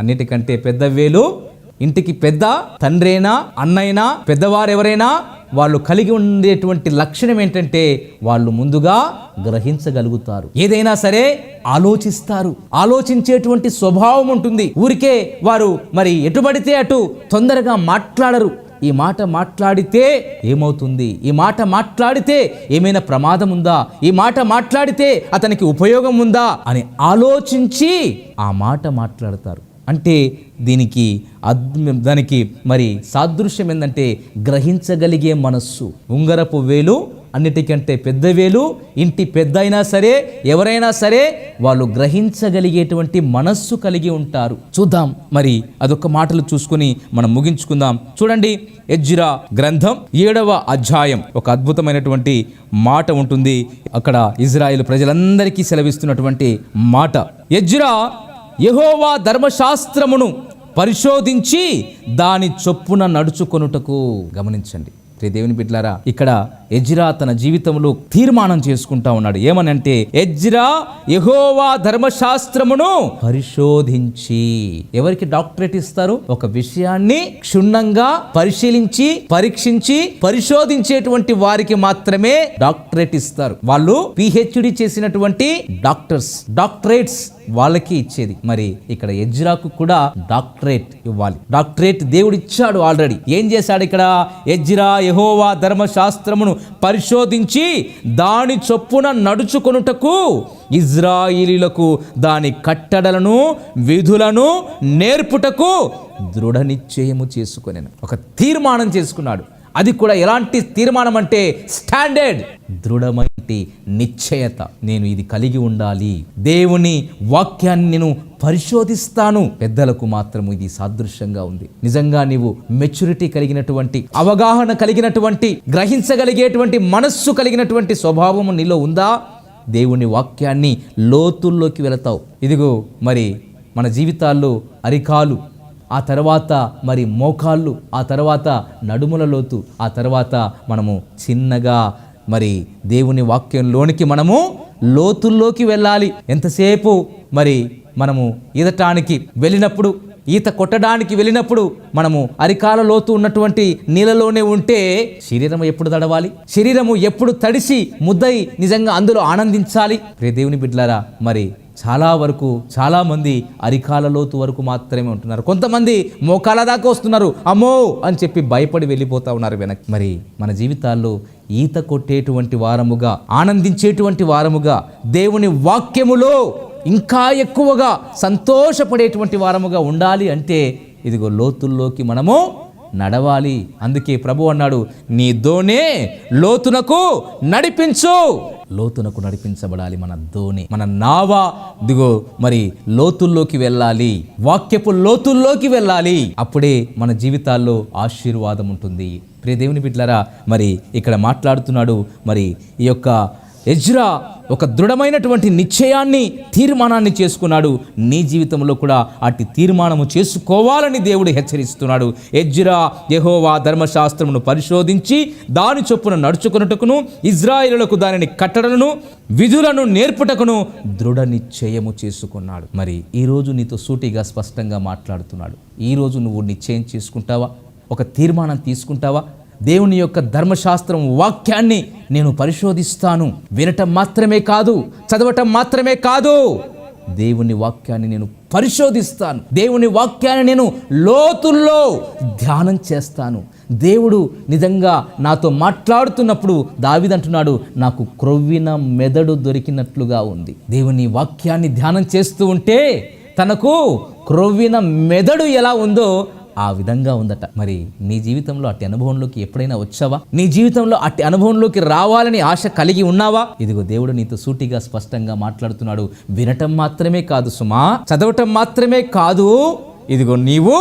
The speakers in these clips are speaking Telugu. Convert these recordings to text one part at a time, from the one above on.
అన్నిటికంటే పెద్ద వేలు ఇంటికి పెద్ద తండ్రైనా అన్నైనా పెద్దవారెవరైనా వాళ్ళు కలిగి ఉండేటువంటి లక్షణం ఏంటంటే వాళ్ళు ముందుగా గ్రహించగలుగుతారు. ఏదైనా సరే ఆలోచిస్తారు. ఆలోచించేటువంటి స్వభావం ఉంటుంది. ఊరికే వారు మరి ఎటుబడితే అటు తొందరగా మాట్లాడరు. ఈ మాట మాట్లాడితే ఏమవుతుంది, ఈ మాట మాట్లాడితే ఏమైనా ప్రమాదం ఉందా, ఈ మాట మాట్లాడితే అతనికి ఉపయోగం ఉందా అని ఆలోచించి ఆ మాట మాట్లాడతారు. అంటే దానికి మరి సాదృశ్యం ఏంటంటే గ్రహించగలిగే మనస్సు. ఉంగరపు వేలు అన్నిటికంటే పెద్ద వేలు. ఇంటి పెద్ద అయినా సరే ఎవరైనా సరే వాళ్ళు గ్రహించగలిగేటువంటి మనస్సు కలిగి ఉంటారు. చూద్దాం మరి అదొక మాటలు చూసుకుని మనం ముగించుకుందాం. చూడండి, ఎజ్రా గ్రంథం 7వ అధ్యాయం ఒక అద్భుతమైనటువంటి మాట ఉంటుంది. అక్కడ ఇజ్రాయేలు ప్రజలందరికీ సెలవిస్తున్నటువంటి మాట. ఎజ్రా యెహోవా ధర్మశాస్త్రమును పరిశోధించి దాని చొప్పున నడుచుకొనుటకు. గమనించండి దేవుని బిడ్డలారా, ఇక్కడ ఎజ్రా తన జీవితంలో తీర్మానం చేసుకుంటా ఉన్నాడు. ఏమనంటే, ఎజ్రా యెహోవా ధర్మశాస్త్రమును పరిశోధించి. ఎవరికి డాక్టరేట్ ఇస్తారు? ఒక విషయాన్ని క్షుణ్ణంగా పరిశీలించి పరీక్షించి పరిశోధించేటువంటి వారికి మాత్రమే డాక్టరేట్ ఇస్తారు. వాళ్ళు పిహెచ్డి చేసినటువంటి డాక్టరేట్స్ వాళ్ళకి ఇచ్చేది. మరి ఇక్కడ ఎజ్రాకు కూడా డాక్టరేట్ ఇవ్వాలి. డాక్టరేట్ దేవుడు ఇచ్చాడు ఆల్రెడీ. ఏం చేశాడు ఇక్కడ? ఎజ్రా యెహోవా ధర్మశాస్త్రమును పరిశోధించి దాని చొప్పున నడుచుకొనుటకు ఇజ్రాయేలీయులకు దాని కట్టడలను విధులను నేర్పుటకు దృఢ నిశ్చయము చేసుకొనెను. ఒక తీర్మానం చేసుకున్నాడు. అది కూడా ఎలాంటి తీర్మానం అంటే స్టాండర్డ్, దృఢమైన నిశ్చయత. నేను ఇది కలిగి ఉండాలి. దేవుని వాక్యాన్ని నేను పరిశోధిస్తాను. పెద్దలకు మాత్రం ఇది సాదృశ్యంగా ఉంది. నిజంగా నీవు మెచ్యూరిటీ కలిగినటువంటి, అవగాహన కలిగినటువంటి, గ్రహించగలిగేటువంటి మనస్సు కలిగినటువంటి స్వభావము నీలో ఉందా? దేవుని వాక్యాన్ని లోతుల్లోకి వెళతావు. ఇదిగో మరి మన జీవితాల్లో అరికాలు, ఆ తర్వాత మరి మోకాళ్ళు, ఆ తర్వాత నడుముల లోతు, ఆ తర్వాత మనము చిన్నగా మరి దేవుని వాక్యంలోనికి మనము లోతుల్లోకి వెళ్ళాలి. ఎంతసేపు మరి మనము ఈదటానికి వెళ్ళినప్పుడు, ఈత కొట్టడానికి వెళ్ళినప్పుడు మనము అరికాల లోతు ఉన్నటువంటి నీళ్ళలోనే ఉంటే శరీరం ఎప్పుడు తడవాలి? శరీరము ఎప్పుడు తడిసి ముద్దై నిజంగా అందులో ఆనందించాలి. దేవుని బిడ్డలారా, మరి చాలా మంది అరికాల లోతు వరకు మాత్రమే ఉంటున్నారు. కొంతమంది మోకాల దాకా వస్తున్నారు. అమ్మో అని చెప్పి భయపడి వెళ్ళిపోతా ఉన్నారు వెనక్కి. మరి మన జీవితాల్లో ఈత కొట్టేటువంటి వారముగా, ఆనందించేటువంటి వారముగా, దేవుని వాక్యములో ఇంకా ఎక్కువగా సంతోషపడేటువంటి వారముగా ఉండాలి అంటే ఇదిగో లోతుల్లోకి మనము నడవాలి. అందుకే ప్రభు అన్నాడు, నీ దోణి లోతునకు నడిపించు. లోతునకు నడిపించబడాలి మన దోణి, మన నావ. దిగో మరి లోతుల్లోకి వెళ్ళాలి, వాక్యపు లోతుల్లోకి వెళ్ళాలి. అప్పుడే మన జీవితాల్లో ఆశీర్వాదం ఉంటుంది. ప్రియ దేవుని బిడ్డలారా, మరి ఇక్కడ మాట్లాడుతున్నాడు. మరి ఈ యొక్క ఎజ్రా ఒక దృఢమైనటువంటి నిశ్చయాన్ని, తీర్మానాన్ని చేసుకున్నాడు. నీ జీవితంలో కూడా అట్టి తీర్మానము చేసుకోవాలని దేవుడు హెచ్చరిస్తున్నాడు. ఎజ్రా యెహోవా ధర్మశాస్త్రమును పరిశోధించి దాని చొప్పున నడుచుకొనుటకును ఇజ్రాయేలులకు దానిని కట్టడలను విధులను నేర్పుటకును దృఢ నిశ్చయము చేసుకున్నాడు. మరి ఈరోజు నీతో సూటిగా స్పష్టంగా మాట్లాడుతున్నాడు. ఈరోజు నువ్వు నిశ్చయం చేసుకుంటావా? ఒక తీర్మానం తీసుకుంటావా? దేవుని యొక్క ధర్మశాస్త్రం వాక్యాన్ని నేను పరిశోధిస్తాను. వినటం మాత్రమే కాదు, చదవటం మాత్రమే కాదు, దేవుని వాక్యాన్ని నేను పరిశోధిస్తాను. దేవుని వాక్యాన్ని నేను లోతుల్లో ధ్యానం చేస్తాను. దేవుడు నిజంగా నాతో మాట్లాడుతున్నప్పుడు దావీదంటున్నాడు, నాకు క్రొవ్విన మెదడు దొరికినట్లుగా ఉంది. దేవుని వాక్యాన్ని ధ్యానం చేస్తూ ఉంటే తనకు క్రొవ్విన మెదడు ఎలా ఉందో ఆ విధంగా ఉందట. మరి నీ జీవితంలో అట్టి అనుభవంలోకి ఎప్పుడైనా వచ్చావా? నీ జీవితంలో అట్టి అనుభవంలోకి రావాలని ఆశ కలిగి ఉన్నావా? ఇదిగో దేవుడు నీతో సూటిగా స్పష్టంగా మాట్లాడుతున్నాడు. వినటం మాత్రమే కాదు సుమా, చదవటం మాత్రమే కాదు, ఇదిగో నీవు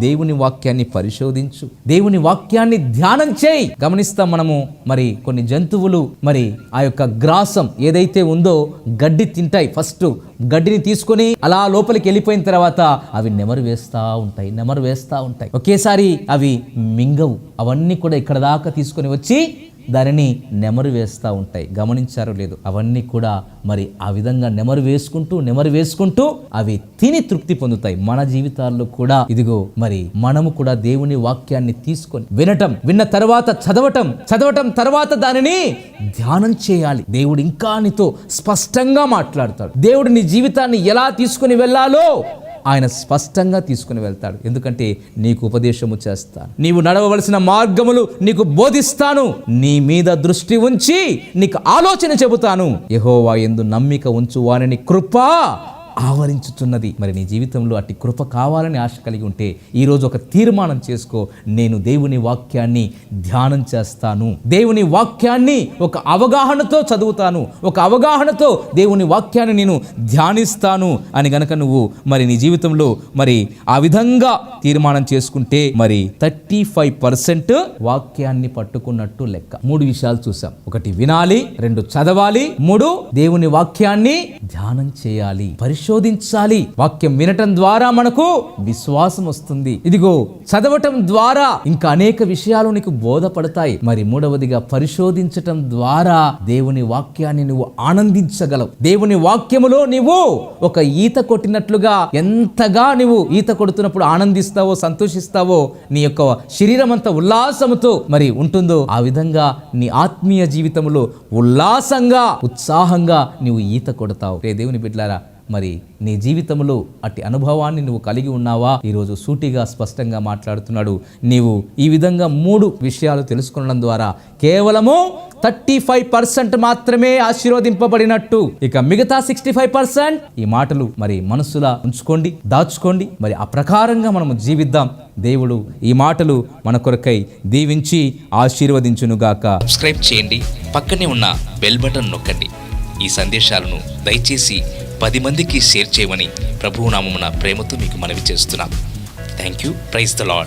దేవుని వాక్యాన్ని పరిశోధించు, దేవుని వాక్యాన్ని ధ్యానం చేయి. గమనిస్తాం మనము, మరి కొన్ని జంతువులు మరి ఆ యొక్క గ్రాసం ఏదైతే ఉందో గడ్డి తింటాయి. ఫస్ట్ గడ్డిని తీసుకొని అలా లోపలికి వెళ్ళిపోయిన తర్వాత అవి నెమరు వేస్తా ఉంటాయి. ఒకేసారి అవి మింగవు. అవన్నీ కూడా ఇక్కడ దాకా తీసుకొని వచ్చి దానిని నెమరు వేస్తూ ఉంటాయి. గమనించారో లేదు? అవన్నీ కూడా మరి ఆ విధంగా నెమరు వేసుకుంటూ అవి తిని తృప్తి పొందుతాయి. మన జీవితాల్లో కూడా ఇదిగో మరి మనము కూడా దేవుని వాక్యాన్ని తీసుకొని విన్న తర్వాత చదవటం తర్వాత దానిని ధ్యానం చేయాలి. దేవుడు ఇంకా నీతో స్పష్టంగా మాట్లాడతాడు. దేవుడు నీ జీవితాన్ని ఎలా తీసుకుని వెళ్ళాలో ఆయన స్పష్టంగా తీసుకుని వెళ్తాడు. ఎందుకంటే నీకు ఉపదేశము చేస్తాను, నీవు నడవవలసిన మార్గములు నీకు బోధిస్తాను, నీ మీద దృష్టి ఉంచి నీకు ఆలోచన చెబుతాను. యెహోవా యందు నమ్మిక ఉంచు వారిని కృప ఆవరించుతున్నది. మరి నీ జీవితంలో అట్టి కృప కావాలని ఆశ కలిగి ఉంటే ఈరోజు ఒక తీర్మానం చేసుకో. నేను దేవుని వాక్యాన్ని ధ్యానం చేస్తాను, దేవుని వాక్యాన్ని ఒక అవగాహనతో చదువుతాను, ఒక అవగాహనతో దేవుని వాక్యాన్ని నేను ధ్యానిస్తాను అని గనక నువ్వు మరి నీ జీవితంలో మరి ఆ విధంగా తీర్మానం చేసుకుంటే మరి 35% వాక్యాన్ని పట్టుకున్నట్టు లెక్క. 3 విషయాలు చూసాం. 1 వినాలి, 2 చదవాలి, 3 దేవుని వాక్యాన్ని ధ్యానం చేయాలి, పరిశోధించాలి. వాక్యం వినటం ద్వారా మనకు విశ్వాసం వస్తుంది. ఇదిగో చదవటం ద్వారా ఇంకా అనేక విషయాలు నీకు బోధపడతాయి. మరి 3వదిగా పరిశోధించటం ద్వారా దేవుని వాక్యాన్ని నువ్వు ఆనందించగలవు. దేవుని వాక్యములో నీవు ఒక ఈత కొట్టినట్లుగా ఎంతగా నువ్వు ఈత కొడుతున్నప్పుడు ఆనందిస్తావో, సంతోషిస్తావో, నీ యొక్క శరీరం అంతా ఉల్లాసముతో మరి ఉంటుందో ఆ విధంగా నీ ఆత్మీయ జీవితంలో ఉల్లాసంగా, ఉత్సాహంగా నీవు ఈత కొడతావు. దేవుని బిడ్డలారా, మరి నీ జీవితంలో అట్టి అనుభవాన్ని నువ్వు కలిగి ఉన్నావా? ఈరోజు సూటిగా స్పష్టంగా మాట్లాడుతున్నాడు. నీవు ఈ విధంగా 3 విషయాలు తెలుసుకోవడం ద్వారా కేవలము 35% మాత్రమే ఆశీర్వదింపబడినట్టు. ఇక మిగతా 65% ఈ మాటలు మరి మనసులా ఉంచుకోండి, దాచుకోండి. మరి ఆ ప్రకారంగా మనము జీవిద్దాం. దేవుడు ఈ మాటలు మన కొరకై దీవించి ఆశీర్వదించునుగాక. సబ్స్క్రైబ్ చేయండి, పక్కనే ఉన్న బెల్ బటన్ నొక్కండి. ఈ సందేశాలను దయచేసి 10 మందికి షేర్ చేయమని ప్రభువు నామమున ప్రేమతో మీకు మనవి చేస్తున్నాం. Thank you. Praise the lord.